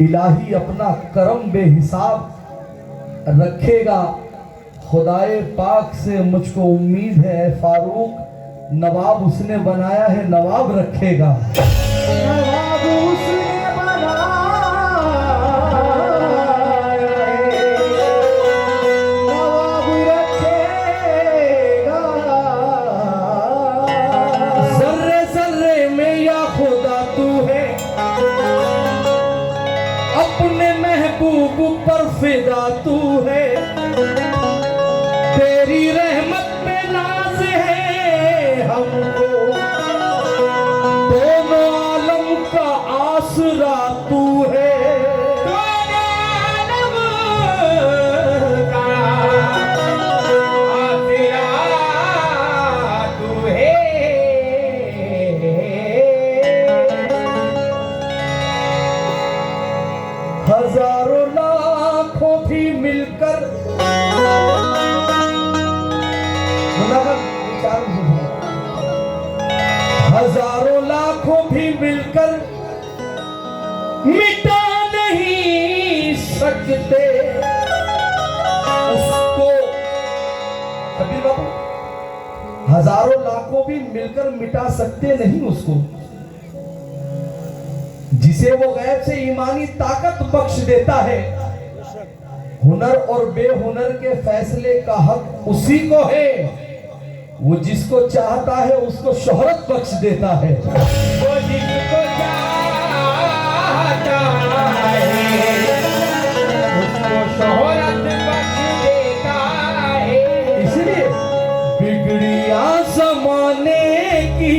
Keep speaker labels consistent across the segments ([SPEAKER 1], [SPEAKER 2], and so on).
[SPEAKER 1] इलाही अपना करम बेहिसाब रखेगा। खुदाए पाक से मुझको उम्मीद है फारूक, नवाब उसने बनाया है नवाब रखेगा।
[SPEAKER 2] नवाब उसने बनाया है, नवाब रखेगा।
[SPEAKER 1] जर्रे जर्रे में या खुदा तू है, अपने महबूब पर फिदा तू है। तेरी रहमत पे नाज है हमको, दोनों आलम का आसरा तू है।
[SPEAKER 2] दोनों आलम का आसरा तू है।
[SPEAKER 1] हजारों लाखों भी मिलकर हजारों लाखों भी मिलकर मिटा नहीं सकते उसको। कबीर बाबू, हजारों लाखों भी मिलकर मिटा सकते नहीं उसको, जिसे वो गैब से ईमानी ताकत बख्श देता है। हुनर और बेहुनर के फैसले का हक उसी को है, वो जिसको चाहता है उसको शोहरत बख्श देता है।
[SPEAKER 2] वो जिसको चाहता है उसको शोहरत बख्श देता है।
[SPEAKER 1] इसलिए बिगड़िया जमाने की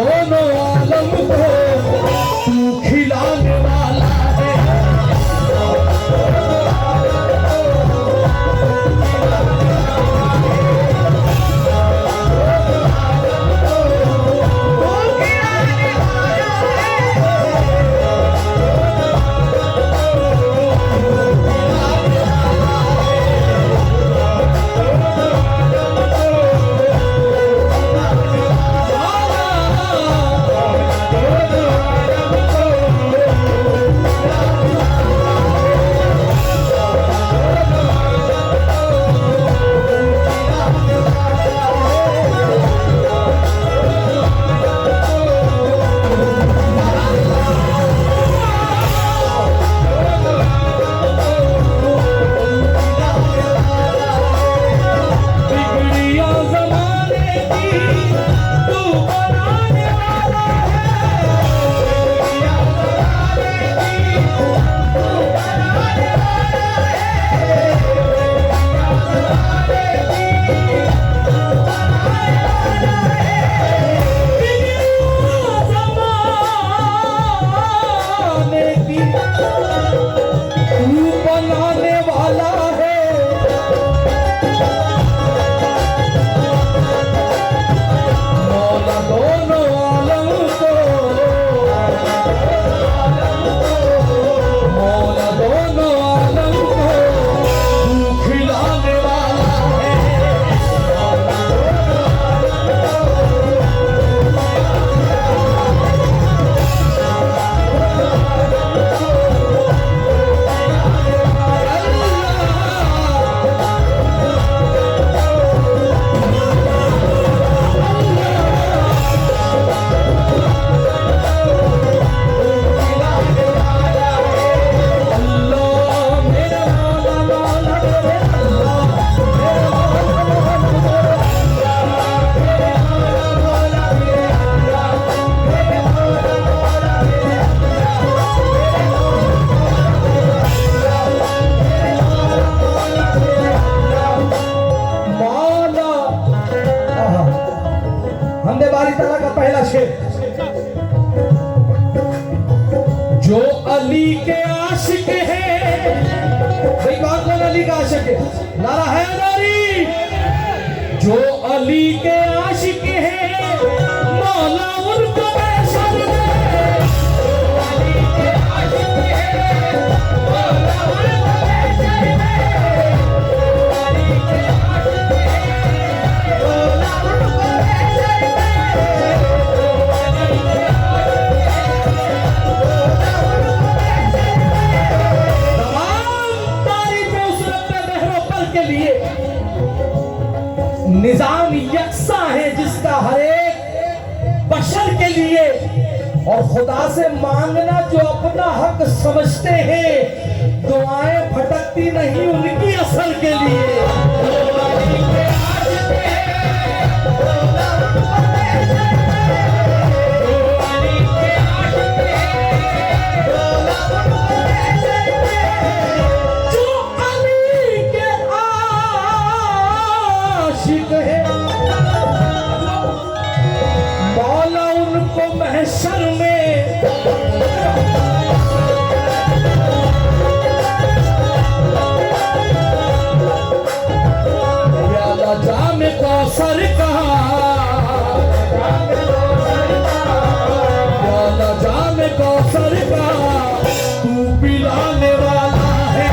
[SPEAKER 1] दोनों आलम को तू खिलाने वाला है। हमने बारी ताला का पहला शेर। जो अली के आशिक है, भाई कौन कौन अली का आशिक है? नारा है नारी। जो अली के आशिक है मौला उनको बेशर दे। अली के आशिक है मौला उनको बेशर दे। अली के आशिक है मौला उनको बेशर दे। निजाम यकसा है जिसका हर एक बशर के लिए, और खुदा से मांगना जो अपना हक समझते हैं, दुआएं भटकती नहीं उनकी असर के लिए। मौला उनको महशर में या जाम कौसर कहा, या जाम कौसर कहा, तू पिलाने वाला है।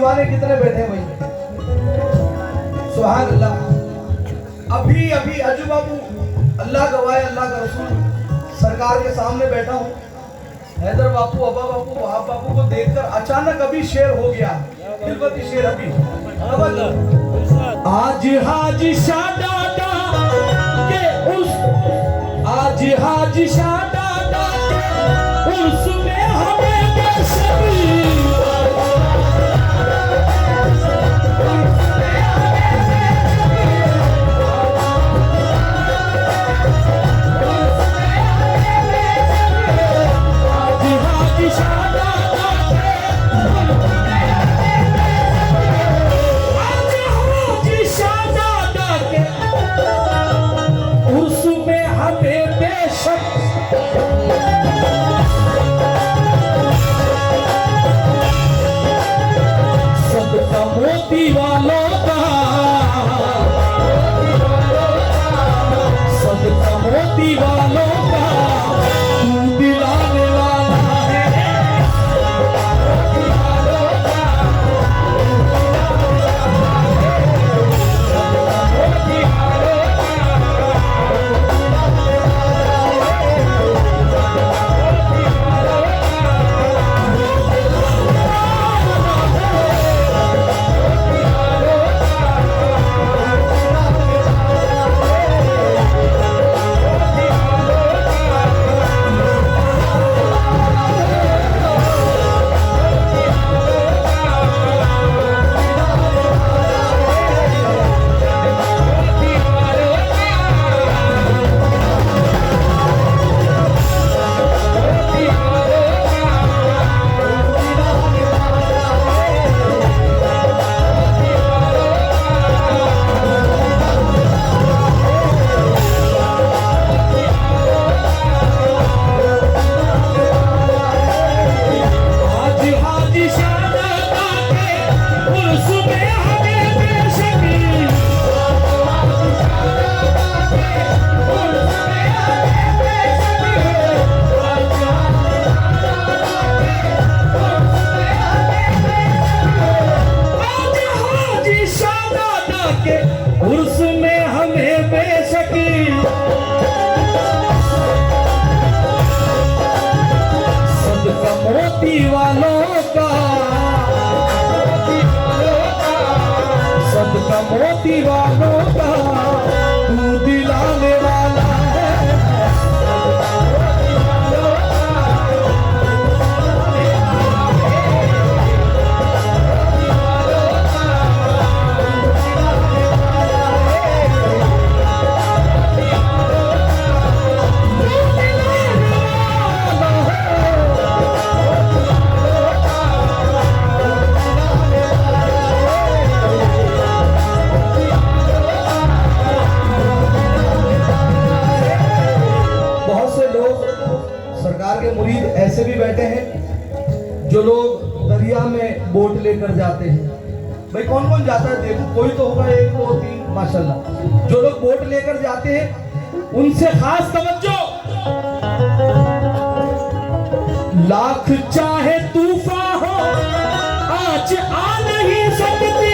[SPEAKER 1] दीवाने कितने बैठे हैं भाई? सुभान अल्लाह। अभी अभी अजू बाबू, अल्लाह गवाह, अल्लाह का रसूल, सरकार के सामने बैठा हूँ। हैदर बापू, अब्बा बापू, वहाब बापू को देखकर अचानक अभी शेर हो गया, तिलवती शेर अभी। आज हाजी शादादा के उस, आज हाजी शादादा के उसमें हमें बेशकी, मोती वालों का, सदका मोती वालों का, तू दिलाने वाला है। मोती वालों का, सदका मोती वालों का, तू दिलाने वाला है। सरकार के मुरीद ऐसे भी बैठे हैं जो लोग दरिया में बोट लेकर जाते हैं। भाई कौन कौन जाता है देखो, कोई तो होगा, 1 2 3 माशाल्लाह। जो लोग बोट लेकर जाते हैं उनसे खास तवज्जो। लाख चाहे तूफान हो आज आ नहीं सकती,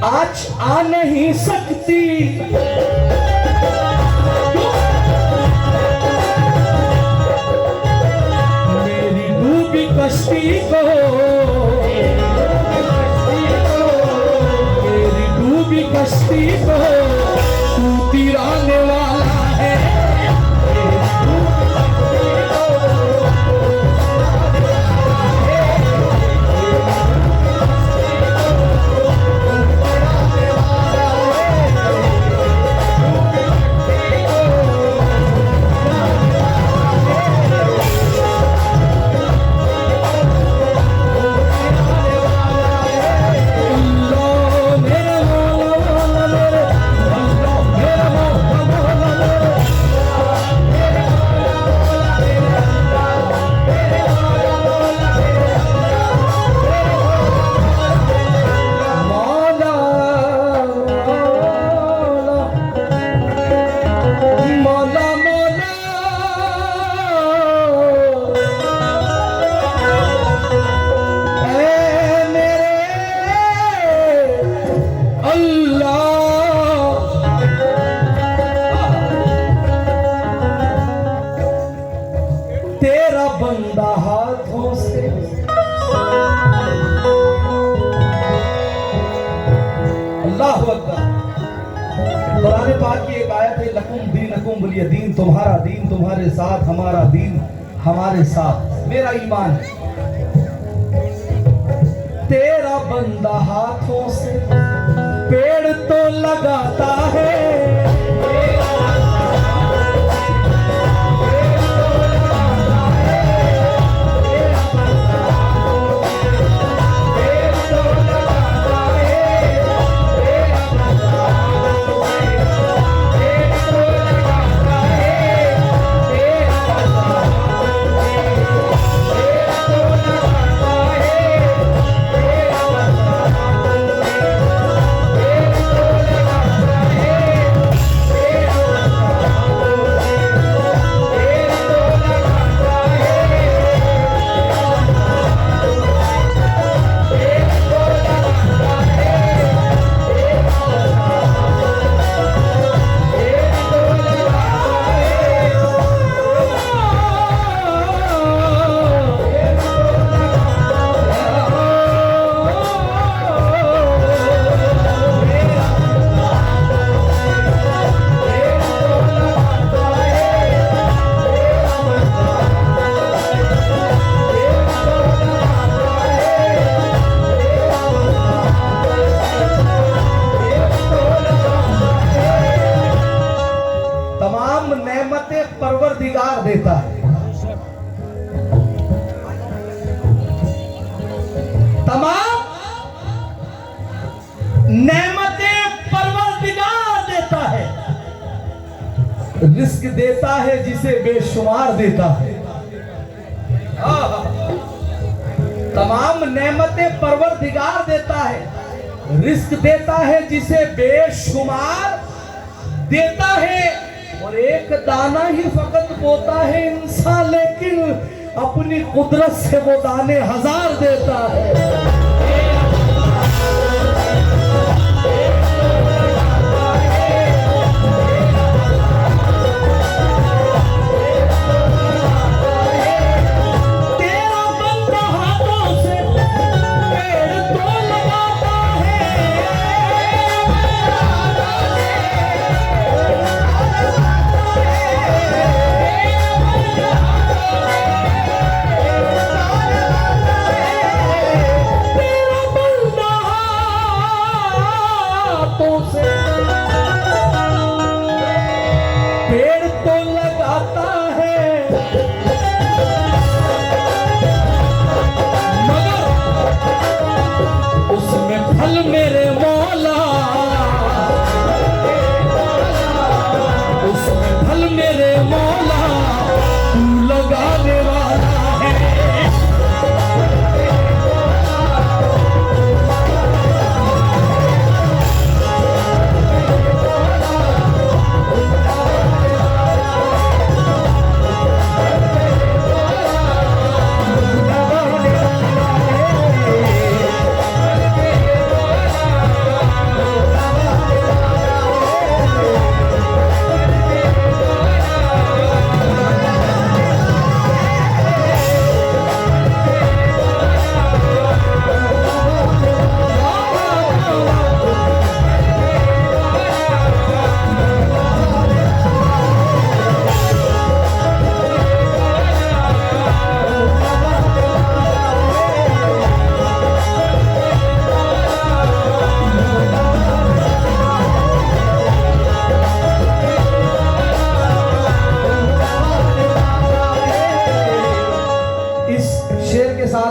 [SPEAKER 1] आज आ नहीं सकती। मेरी डूबी कश्ती को, मेरी डूबी कश्ती को तू तिराने वाला है। पाक की एक आयत है, लकुम दीनकुम वलिय दीन, तुम्हारा दीन तुम्हारे साथ, हमारा दीन हमारे साथ। मेरा ईमान है, तेरा बंदा हाथों से पेड़ तो लगाता है, परवरदिगार देता है, तमाम नेमतें परवरदिगार देता है, रिस्क देता है जिसे बेशुमार देता है। तमाम नेमतें परवरदिगार देता है, रिस्क देता है जिसे बेशुमार देता है, और एक दाना ही फकत बोता है इंसान, लेकिन अपनी कुदरत से वो दाने हजार देता है। पेड़ तो लगाता है मगर उसमें फल मेरे मौला, उसमें फल मेरे मौला तू लगाने वाला है।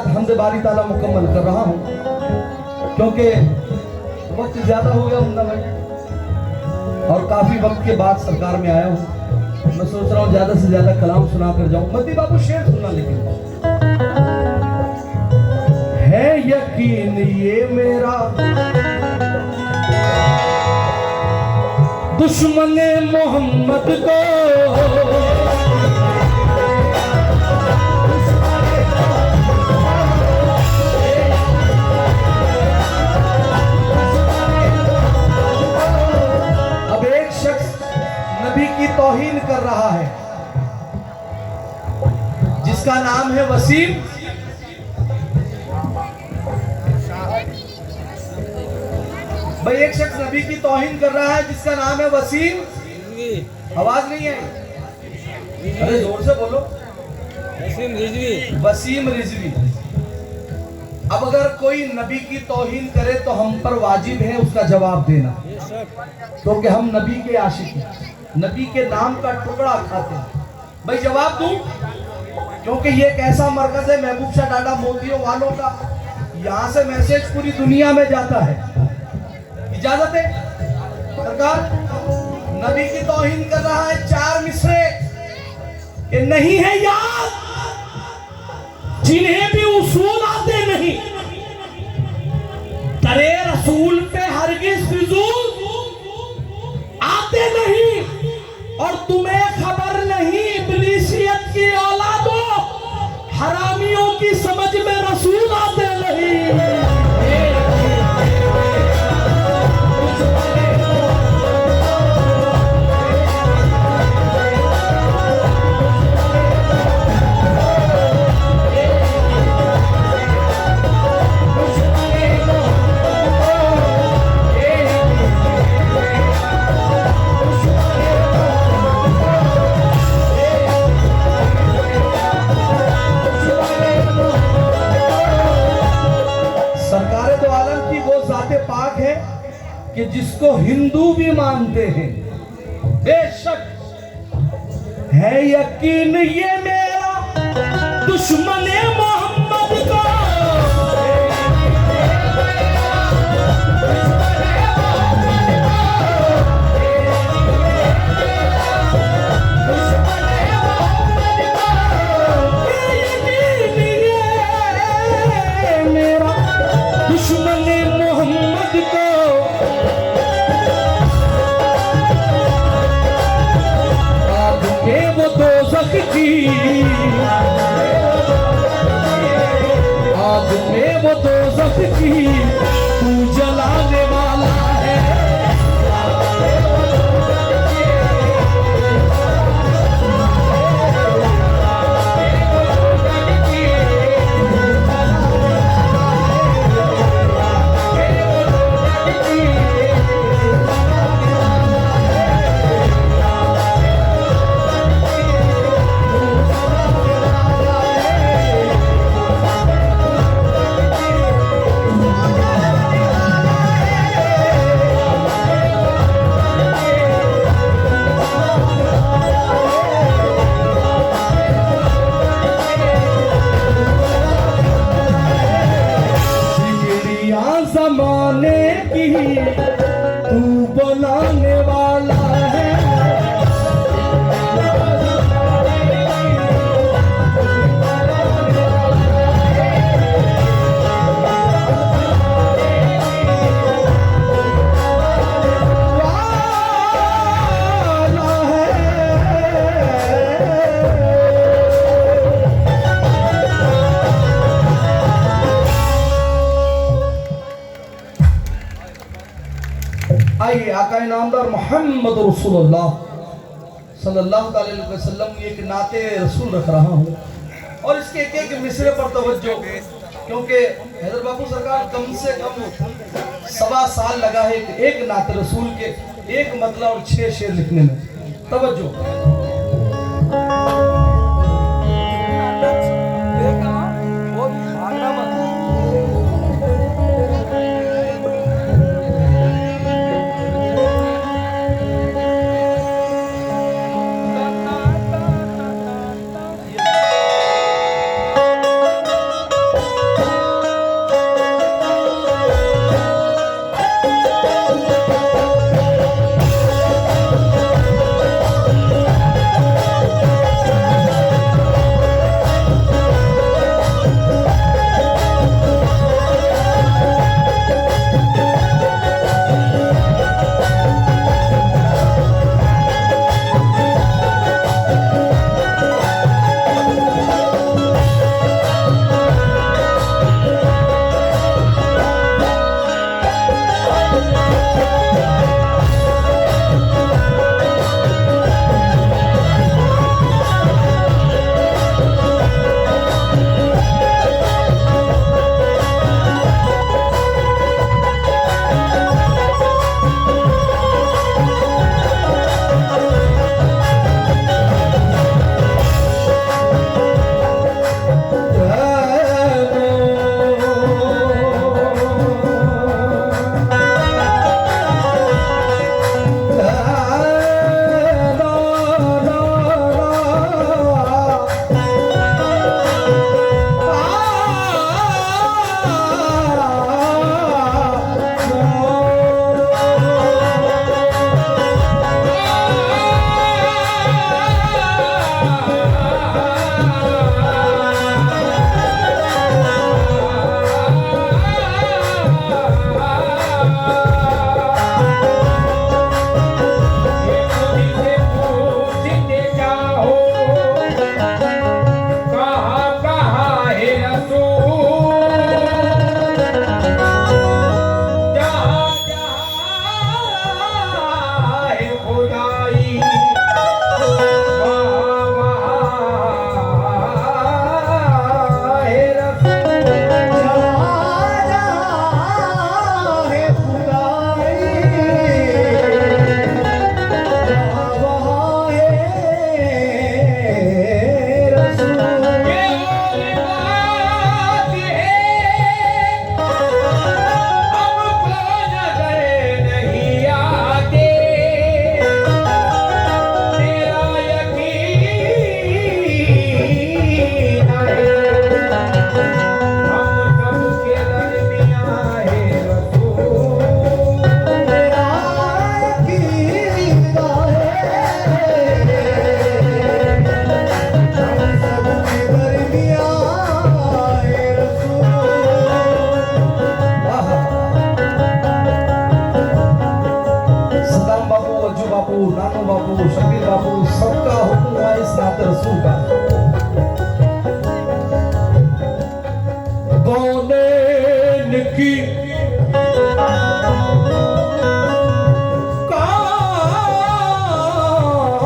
[SPEAKER 1] हमद बारी ताला मुकम्मल कर रहा हूं, क्योंकि वक्त ज्यादा हो गया मुन्ना भाई, और काफी वक्त के बाद सरकार में आया हूं। मैं सोच रहा हूं ज्यादा से ज्यादा कलाम सुना कर जाऊं। मद्दी बाबू शेर सुनना, लेकिन है यकीन ये मेरा दुश्मन मोहम्मद को, तौहीन कर रहा है जिसका नाम है वसीम, भाई एक शख्स नबी की तौहीन कर रहा है जिसका नाम है वसीम। आवाज नहीं है, अरे जोर से बोलो। वसीम रिजवी। अब अगर कोई नबी की तौहीन करे तो हम पर वाजिब है उसका जवाब देना, क्योंकि हम नबी के आशिक हैं, नबी के नाम का टुकड़ा खाते हैं। भाई जवाब दूं, क्योंकि ये एक ऐसा मरकज है महबूब शाह डाडा मोदियों वालों का, यहाँ से मैसेज पूरी दुनिया में जाता है। इजाजत है सरकार? नबी की तौहीन कर रहा है, 4 मिसरे ये नहीं है याद, जिन्हें भी उसूल आते नहीं, करे रसूल पे हरगिज़ फिजूल आते नहीं, और तुम्हें खबर नहीं इब्लीसियत की औलादो, हरामियों की समझ में रसूल आते नहीं। पाक है कि जिसको हिंदू भी मानते हैं, बेशक है यकीन ये मेरा दुश्मन मोहम्मद को, आग में वो दोज़ख की तू जलाने वाला है। ज़माने की तू बनाने वाला है, आइए आका नामदार मोहम्मद रसूलुल्लाह सल्लल्लाहु अलैहि वसल्लम की एक नाते रसूल रख रहा हूँ, और इसके एक एक मिसरे पर तवज्जो, क्योंकि हैदर बाबू सरकार कम से कम 1.25 साल लगा है एक नाते रसूल के एक मतलब और 6 शेर लिखने में। तवज्जो।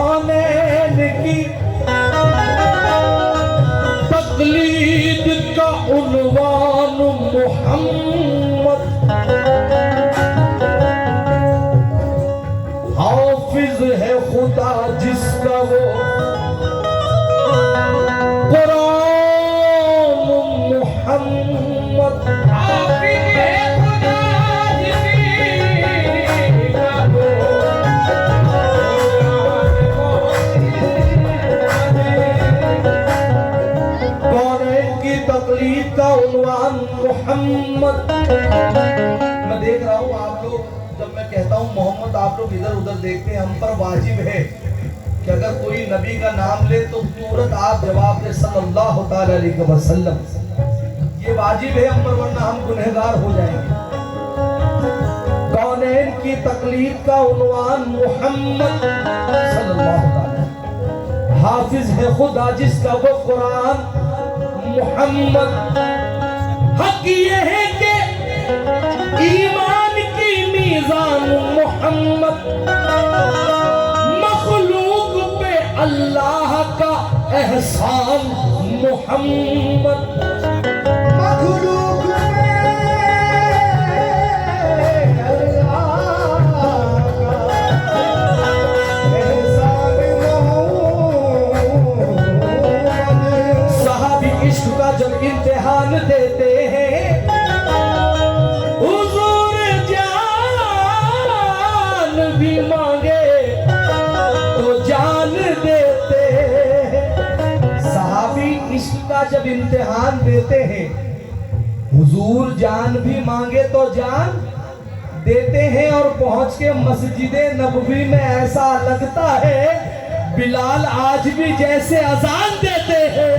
[SPEAKER 1] कौनैन की तकलीद का उन्वान मोहम्मद, हाफिज है खुदा जिसका वो कुरान मोहम्मद।
[SPEAKER 2] हाफिज है खुदा जिसका वो
[SPEAKER 1] कौनैन की तकलीद का उन्वान मोहम्मद। मैं देख रहा हूँ आप लोग, जब मैं कहता हूँ मोहम्मद, आप लोग इधर उधर देखते हैं। हम पर वाजिब है कि अगर कोई नबी का नाम ले तो तुरंत आप जवाब दे सल्लल्लाहु ताला अलैहि वसल्लम। ये वाजिब है हम पर, वरना हम गुनहगार हो जाएंगे। कौनैन की तकलीफ का उन्वान मोहम्मद सल्लल्लाहु ताला, हाफिज है खुदा जिसका वो कुरान मोहम्मद। हक ये है कि ईमान की मीज़ान मोहम्मद, मखलूक पे अल्लाह का एहसान मोहम्मद। मखलूक पे अल्लाह का एहसान मोहम्मद। सहाबी इश्क का जब इम्तिहान देते हैं, भी मांगे तो जान देते हैं। सहाबी इश्क का जब इम्तिहान देते हैं, हुजूर जान भी मांगे तो जान देते हैं। और पहुंच के मस्जिद नबवी में ऐसा लगता है बिलाल आज भी जैसे अजान देते हैं।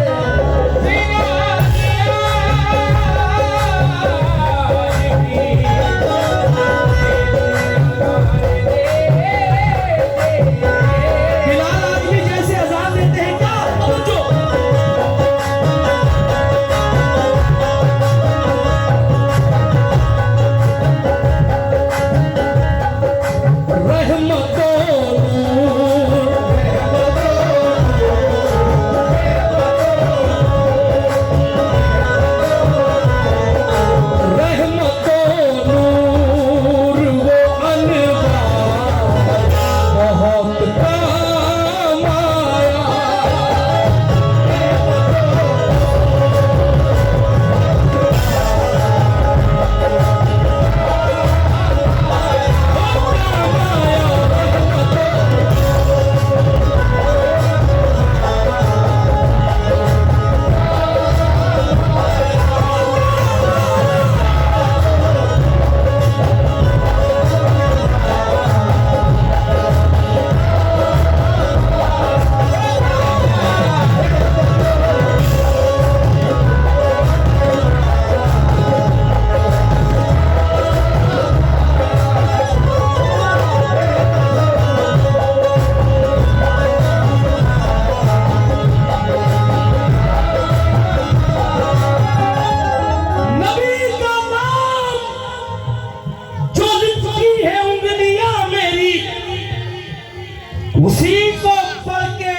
[SPEAKER 1] उसी को पढ़ के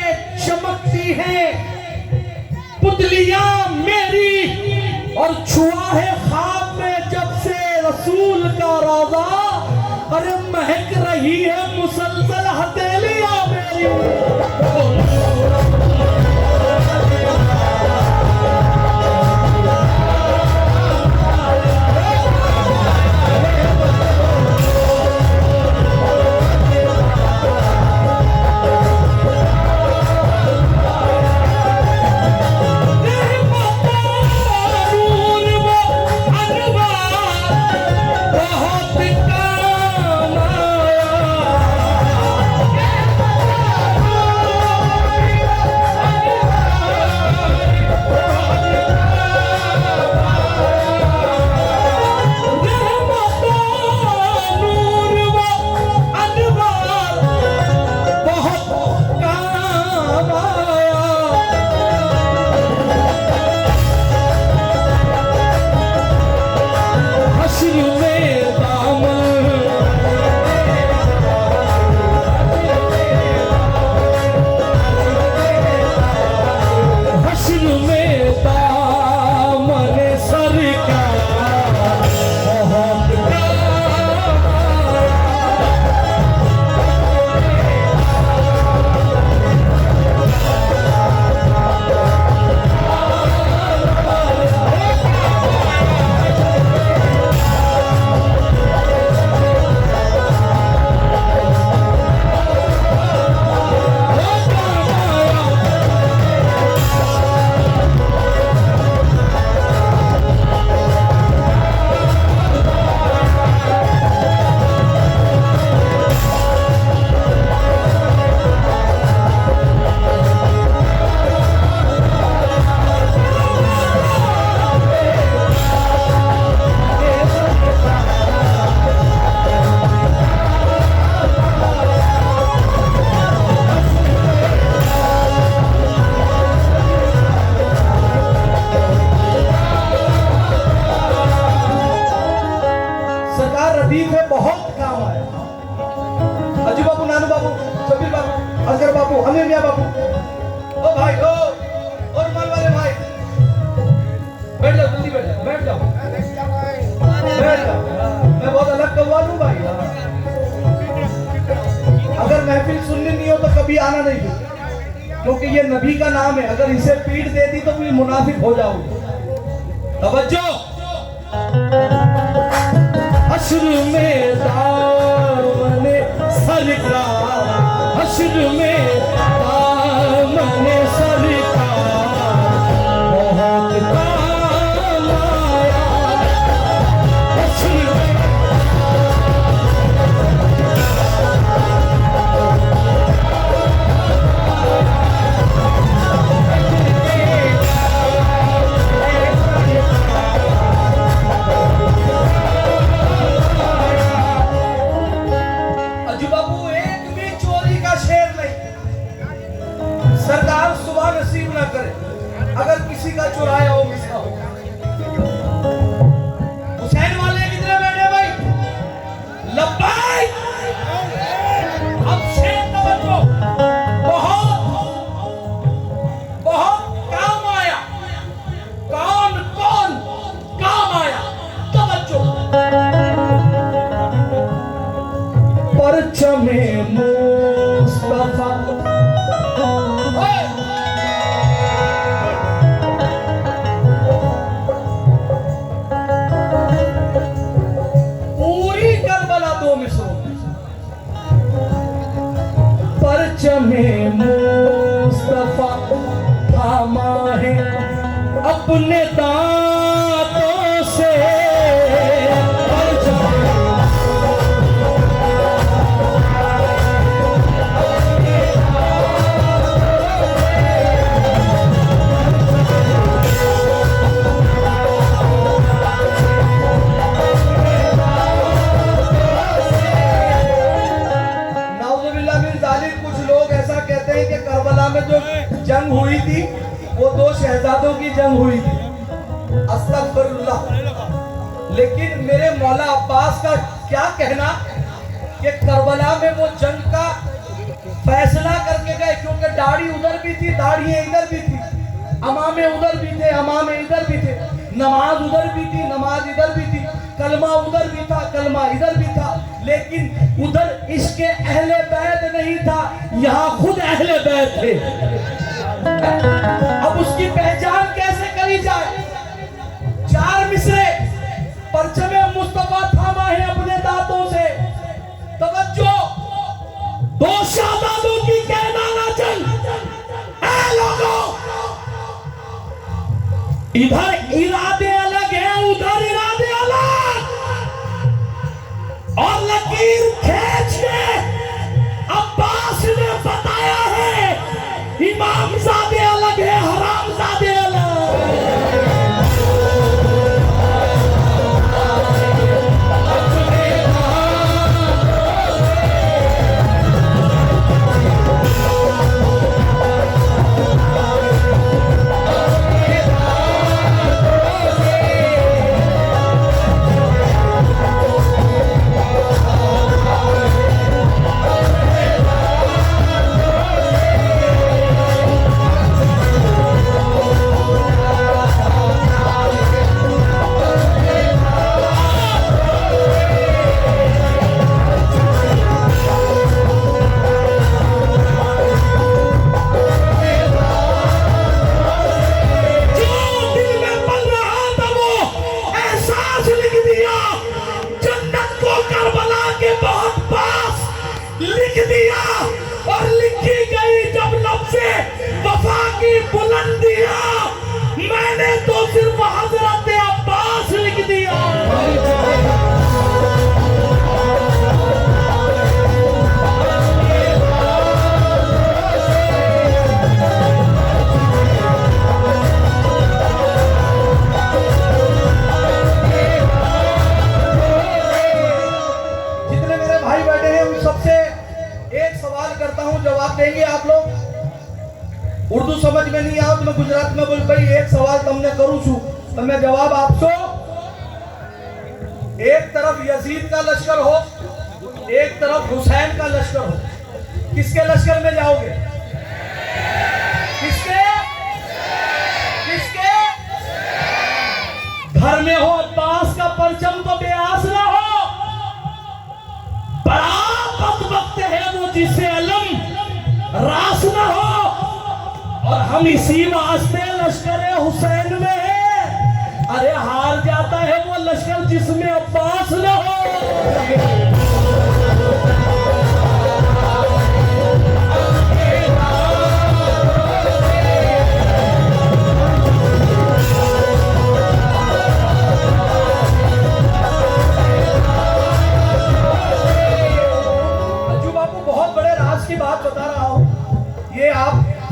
[SPEAKER 1] चमकती है पुतलियां मेरी, और छुआ है ख्वाब में जब से रसूल का रोजा, अरे महक रही है मुसलसल हथेलियां मेरी। सरकार रदीफ है, बहुत काम आया। अजू बाबू, नानू बाबू, शबीर बाबू, असगर बाबू, अमीर मियां बाबू, ओ भाई ओ, और माल वाले भाई, बैठ जाओ, जल्दी बैठ जाओ, बैठ जाओ, बैठ जाओ। मैं बहुत अलग कव्वा हूँ भाई। अगर महफिल सुननी नहीं हो तो कभी आना नहीं हो, क्योंकि ये नबी का नाम है। अगर इसे पीठ दे दी तो फिर मुनाफिक हो जाओगे। तवज्जो। हश्र में दामने सरकार, हश्र में दामने सरकार, बहुत काम आया। हश्र में सरकार सुबह नसीब ना करे अगर किसी का चुराया हो मिसा हो। हुसैन वाले कितने बैठे भाई? लब्बाइक। अब शेर तवज्जो, बहुत बहुत काम आया। कौन कौन काम आया? तवज्जो। परचमे मुस्तफा पूरी करबला 2 मिसरों में। परचमे मुस्तफा थामा है अपने दांतों से। जो जंग हुई थी वो 2 शहजादों की जंग हुई थी, अस्तगफिरुल्लाह। लेकिन मेरे मौला अब्बास का क्या कहना कि करबला में वो जंग का फैसला करके गए, क्योंकि दाढ़ी उधर भी थी, दाढ़ियां इधर भी थी, अमामे उधर भी थे, अमामे इधर भी थे, नमाज उधर भी थी, नमाज इधर भी थी, कलमा उधर भी था, कलमा इधर भी था। लेकिन उधर इसके अहले बैत नहीं था, यहाँ खुद अहले बैत थे। अब उसकी पहचान कैसे करी जाए? 4 मिसरे। परचमे मुस्तफा थामा है अपने दांतों से। तवज्जो। 2 शहजादों की कहना जंग। ऐ लोगों, इधर इरादे अलग हैं, उधर इरादे अलग, और लकीर खींच के अब्बास ने बताया है इमाम ज़ादे अलग है, हराम ज़ादे अलग। मैंने तो सिर्फ हजरत अब्बास लिख दिया। जितने मेरे भाई बैठे हैं उन सबसे एक सवाल करता हूं, जवाब देंगे आप लोग? उर्दू समझ में नहीं आओ तो मैं गुजरात में बोल भाई एक सवाल तुमने करूं छू, तो मैं जवाब आपसो एक तरफ यजीद का लश्कर हो, एक तरफ हुसैन का लश्कर हो, किसके लश्कर में जाओगे? किसके? किसके? घर में हो अब्बास का परचम तो बेआस ना हो। बड़ा बदबख्त है वो जिसे अलम रास ना हो। और हम इसी वास्ते लश्कर हुसैन में है। अरे हार जाता है वो लश्कर जिसमें अब्बास ना हो।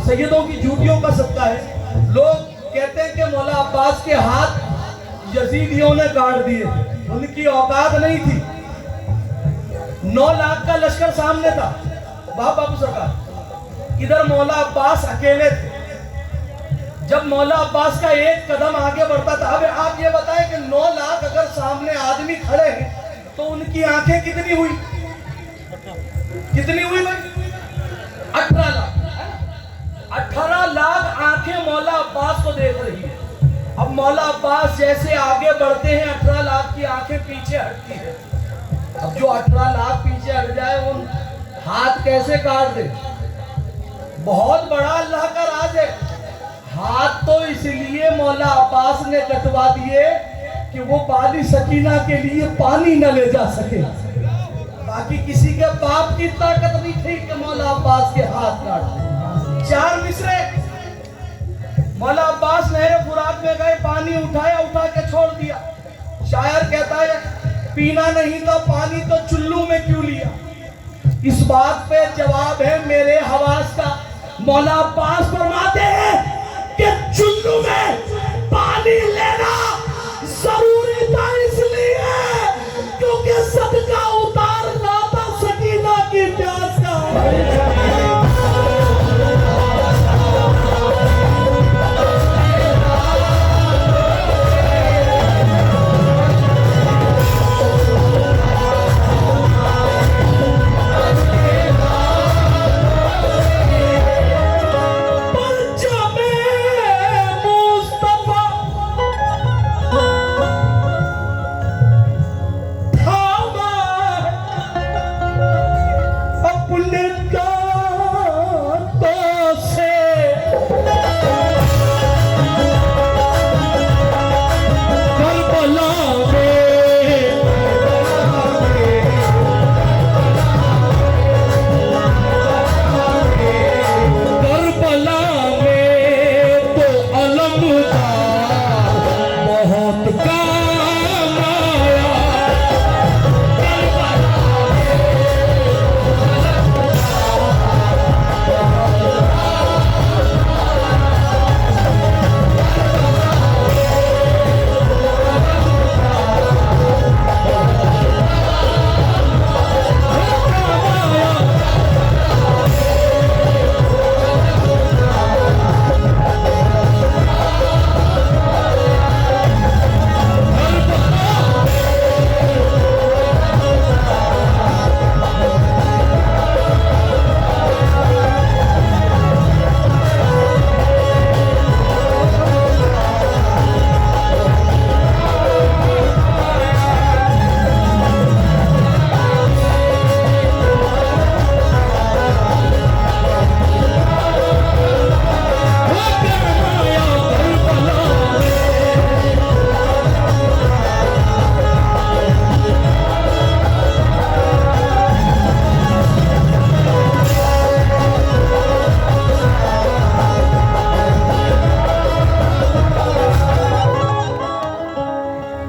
[SPEAKER 1] सैयदों की जूतियों का सदका है। लोग कहते हैं कि मौला अब्बास के हाथ यजीदियों ने काट दिए, उनकी औकात नहीं थी। 9 लाख का लश्कर सामने था। बाबू सरकार, इधर मौला अब्बास अकेले थे। जब मौला अब्बास का एक कदम आगे बढ़ता था, अब आप ये बताएं कि 9 लाख अगर सामने आदमी खड़े हैं तो उनकी आंखें कितनी हुई? कितनी हुई भाई? 18 लाख। 18 लाख आंखें मौला अब्बास को देख रही है। अब मौला अब्बास जैसे आगे बढ़ते हैं, 18 लाख की आंखें पीछे हटती है। अब जो 18 लाख पीछे हट जाए, उन हाथ कैसे काट दे? बहुत बड़ा अल्लाह का राज है। हाथ तो इसलिए मौला अब्बास ने कटवा दिए कि वो बाली सकीना के लिए पानी न ले जा सके। बाकी किसी के बाप की ताकत नहीं थी कि मौला अब्बास के हाथ काट दे। 4 मिसरे मौला अब्बास नहर फुरात में गए, पानी उठाया, उठा के छोड़ दिया। शायर कहता है, पीना नहीं था पानी तो चुल्लू में क्यों लिया? इस बात पे जवाब है मेरे हवास का। मौला अब्बास फरमाते हैं कि चुल्लू में पानी लेना जरूरी था, इसलिए क्योंकि सदका उतारना था सकीना की प्यास का।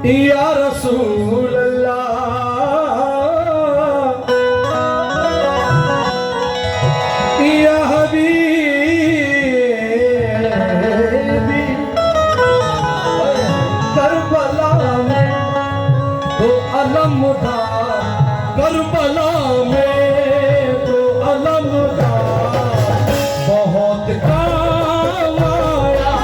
[SPEAKER 1] या रसूल अल्लाह या हबीबी, करबला में तो अलम था, करबला में तो अलम था, बहुत काम आया।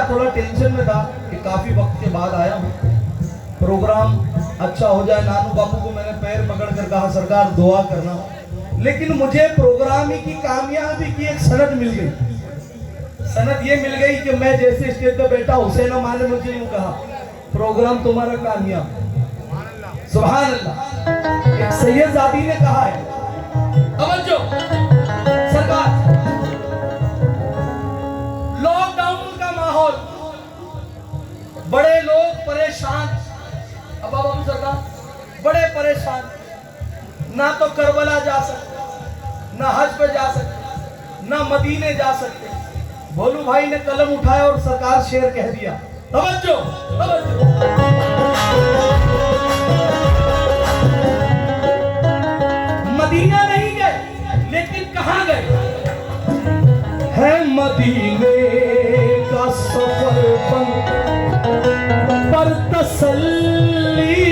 [SPEAKER 1] थोड़ा टेंशन में था कि काफी वक्त के बाद आया हूँ, प्रोग्राम अच्छा हो जाए। नानू बापू को मैंने पैर पकड़ कर कहा सरकार दुआ करना, लेकिन मुझे प्रोग्राम ही की कामयाबी की एक सनद मिल गई। सनद ये मिल गई कि मैं जैसे स्टेज पे बैठा, हुसैन अमान ने मुझे यूं कहा प्रोग्राम तुम्हारा कामयाब। सुभान अल्लाह। एक सैयदजादी ने कहा है, तवज्जो सरकार, लॉकडाउन का माहौल, बड़े लोग परेशान, अब बाबू सरकार बड़े परेशान, ना तो करबला जा सकते, ना हज पे जा सकते, ना मदीने जा सकते। भोलू भाई ने कलम उठाया और सरकार शेर कह दिया, तवज्जो तवज्जो। मदीना नहीं गए, लेकिन कहां गए? है मदीने का सफर पर तसल्ली